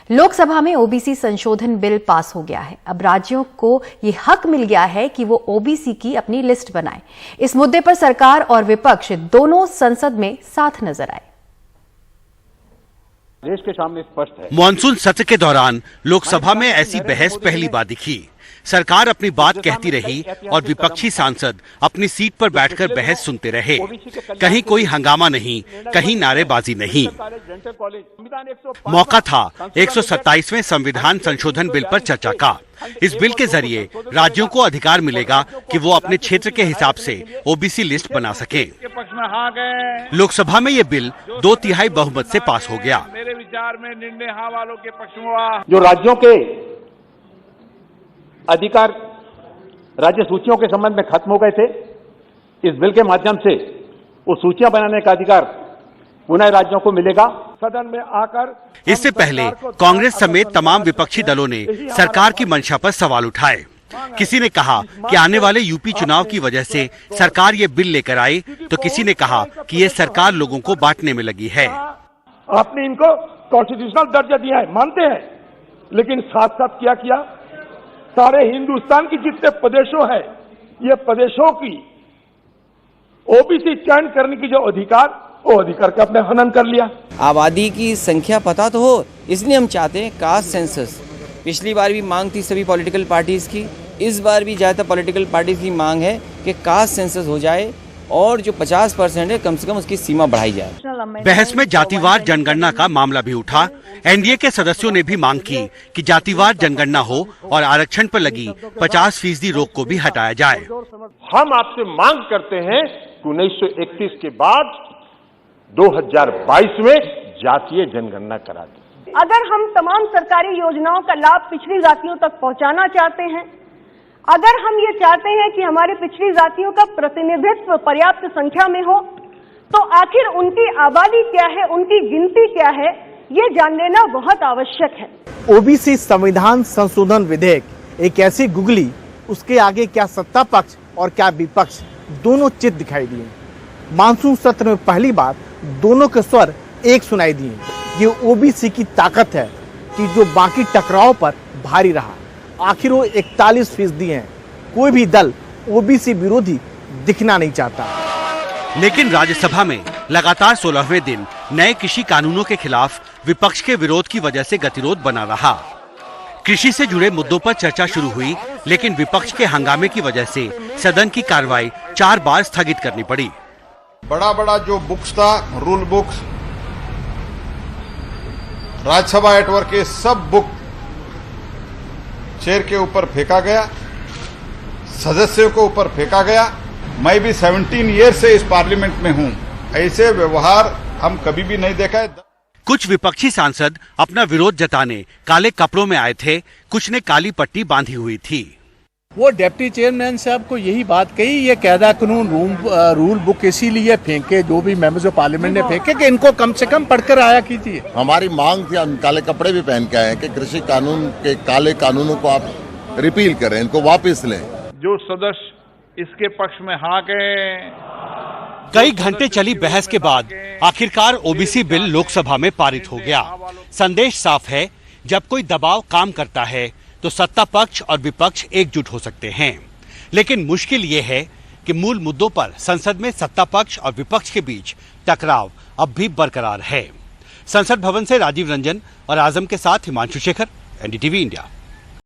लोकसभा में ओबीसी संशोधन bill pass हो गया है। अब राज्यों को ये हक मिल गया है कि वो ओबीसी की अपनी लिस्ट बनाएं। इस मुद्दे पर सरकार और विपक्ष दोनों संसद में साथ नजर आए। देश के सामने स्पष्ट है। मॉनसून सत्र के दौरान लोकसभा में ऐसी बहस पहली बार दिखी। सरकार अपनी बात कहती रही और विपक्षी सांसद अपनी सीट पर बैठकर बहस सुनते रहे। कहीं कोई हंगामा नहीं, कहीं नारेबाजी नहीं। मौका था 127वें संविधान संशोधन बिल पर चर्चा का। इस बिल के जरिए राज्यों को अधिकार मिलेगा कि वो अपने क्षेत्र के हिसाब से ओबीसी लिस्ट बना सके। लोकसभा में ये बिल 2/3 बहुमत से पास हो गया। मेरे विचार में निर्णय हाँ वालों के पक्ष में हुआ। जो राज्यों के अधिकार राज्य सूचियों के संबंध में खत्म हो गए थे, इस बिल के माध्यम से वो सूचियां बनाने का अधिकार पुनः राज्यों को मिलेगा। सदन में आकर इससे पहले कांग्रेस समेत तमाम विपक्षी दलों ने सरकार की मंशा पर सवाल उठाए। किसी ने कहा कि आने वाले यूपी चुनाव की वजह से सरकार ये बिल लेकर आई, तो किसी ने कहा कि ये सरकार लोगों को बांटने में लगी है। आपने इनको कॉन्स्टिट्यूशनल दर्जा दिया है, मानते हैं, लेकिन साथ साथ क्या किया, सारे हिंदुस्तान की जितने प्रदेशों हैं, ये प्रदेशों की ओबीसी चयन करने की जो अधिकार, वो अधिकार का अपने हनन कर लिया। आबादी की संख्या पता तो हो, इसलिए हम चाहते हैं कास्ट सेंसस। पिछली बार भी मांग थी सभी पॉलिटिकल पार्टीज की, इस बार भी ज्यादा पॉलिटिकल पार्टीज की मांग है कि कास्ट सेंसस हो जाए और जो 50% है कम से कम उसकी सीमा बढ़ाई जाए। बहस में जातिवार जनगणना का मामला भी उठा। एनडीए के सदस्यों ने भी मांग की कि जातिवार जनगणना हो और आरक्षण पर लगी 50% रोक को भी हटाया जाए। हम आपसे मांग करते हैं कि 1931 के बाद 2022 में जातीय जनगणना करा दें। अगर हम तमाम सरकारी योजनाओं का लाभ पिछड़ी जातियों तक पहुंचाना चाहते हैं, अगर हम ये चाहते हैं कि हमारे पिछड़ी जातियों का प्रतिनिधित्व पर्याप्त संख्या में हो, तो आखिर उनकी आबादी क्या है, उनकी गिनती क्या है, ये जान लेना बहुत आवश्यक है। ओबीसी संविधान संशोधन विधेयक एक ऐसी गुगली, उसके आगे क्या सत्ता पक्ष और क्या विपक्ष दोनों चित दिखाई दिए। मानसून सत्र में पहली बार दोनों के स्वर एक सुनाई दिए। ये ओबीसी की ताकत है कि जो बाकी टकराव पर भारी रहा। आखिर वो 41% हैं। कोई भी दल ओबीसी विरोधी दिखना नहीं चाहता। लेकिन राज्यसभा में लगातार 16वें दिन नए कृषि कानूनों के खिलाफ विपक्ष के विरोध की वजह से गतिरोध बना रहा। कृषि से जुड़े मुद्दों पर चर्चा शुरू हुई, लेकिन विपक्ष के हंगामे की वजह से सदन की कार्रवाई 4 बार स्थगित करनी पड़ी। बड़ा जो बुक्स था, रूल बुक्स, राज्यसभा एटवर्क के सब बुक चेयर के ऊपर फेंका गया, सदस्यों को ऊपर फेंका गया। मैं भी 17 ईयर से इस पार्लियामेंट में हूं, ऐसे व्यवहार हम कभी भी नहीं देखा है। कुछ विपक्षी सांसद अपना विरोध जताने काले कपड़ों में आए थे, कुछ ने काली पट्टी बांधी हुई थी। वो डिप्टी चेयरमैन साहब को यही बात कही, ये कायदा कानून रूल बुक इसीलिए फेंके, जो भी मेंबर्स ऑफ पार्लियामेंट ने फेंके, कि इनको कम से कम पढ़कर आया कीजिए। हमारी मांग थी, हम काले कपड़े भी पहन के आए कि कृषि कानून के काले कानूनों को आप रिपील करें, इनको वापस लें। जो सदस्य इसके पक्ष में हाँ कहें। कई घंटे चली बहस के बाद आखिरकार ओबीसी बिल लोकसभा में पारित हो गया। संदेश साफ है, जब कोई दबाव काम करता है तो सत्ता पक्ष और विपक्ष एकजुट हो सकते हैं। लेकिन मुश्किल ये है कि मूल मुद्दों पर संसद में सत्ता पक्ष और विपक्ष के बीच टकराव अब भी बरकरार है। संसद भवन से राजीव रंजन और आजम के साथ हिमांशु शेखर, एनडीटीवी इंडिया।